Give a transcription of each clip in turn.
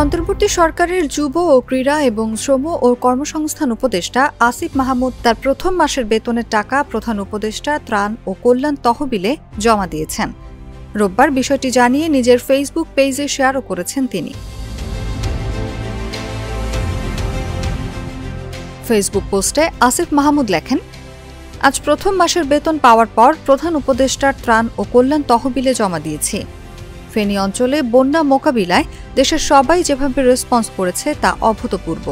অন্তর্বর্তী সরকারের যুব ও ক্রীড়া এবং শ্রম ও কর্মসংস্থান উপদেষ্টা আসিফ মাহমুদ তার প্রথম মাসের বেতনের টাকা প্রধান উপদেষ্টা ত্রাণ ও কল্যাণ তহবিলে জমা দিয়েছেন। রোববার বিষয়টি জানিয়ে নিজের ফেসবুক পেজে শেয়ারও করেছেন তিনি। ফেসবুক পোস্টে আসিফ মাহমুদ লেখেন, আজ প্রথম মাসের বেতন পাওয়ার পর প্রধান উপদেষ্টার ত্রাণ ও কল্যাণ তহবিলে জমা দিয়েছি। ফেনী অঞ্চলে বন্যা মোকাবিলায় দেশের সবাই যেভাবে রেসপন্স করেছে তা অভূতপূর্ব।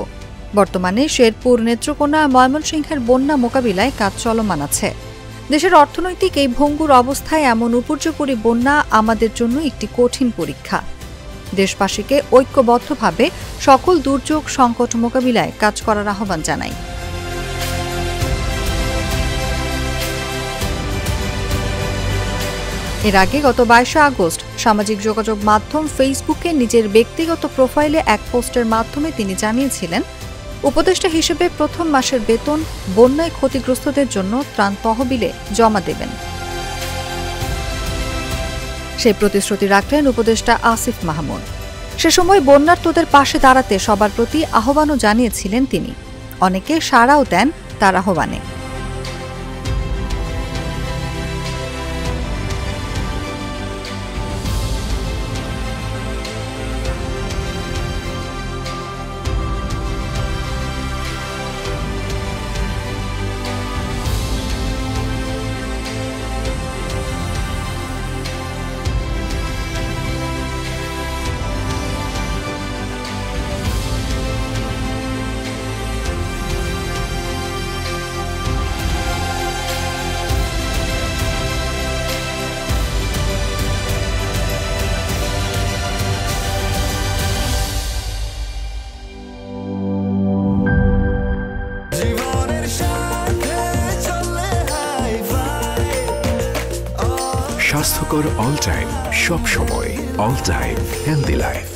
বর্তমানে শেরপুর, নেত্রকোনা, ময়মনসিংহের বন্যা মোকাবিলায় কাজ চলমান আছে। দেশের অর্থনৈতিক এই ভঙ্গুর অবস্থায় এমন উপর্যুপরি বন্যা আমাদের জন্য একটি কঠিন পরীক্ষা। দেশবাসীকে ঐক্যবদ্ধভাবে সকল দুর্যোগ সংকট মোকাবিলায় কাজ করার আহ্বান জানাই। এর আগে গত 22 আগস্ট সামাজিক যোগাযোগ মাধ্যম ফেসবুকে নিজের ব্যক্তিগত প্রোফাইলে এক পোস্টের মাধ্যমে তিনি জানিয়েছিলেন, উপদেষ্টা হিসেবে প্রথম মাসের বেতন বন্যায় ক্ষতিগ্রস্তদের জন্য ত্রাণ তহবিলে জমা দেবেন। সেই প্রতিশ্রুতি রাখলেন উপদেষ্টা আসিফ মাহমুদ। সে সময় বন্যার্তদের পাশে দাঁড়াতে সবার প্রতি আহ্বানও জানিয়েছিলেন তিনি। অনেকে সাড়াও দেন তার আহ্বানে। স্বাস্থ্যকর অল টাইম, সব সময় অল টাইম হেলদি লাইফ।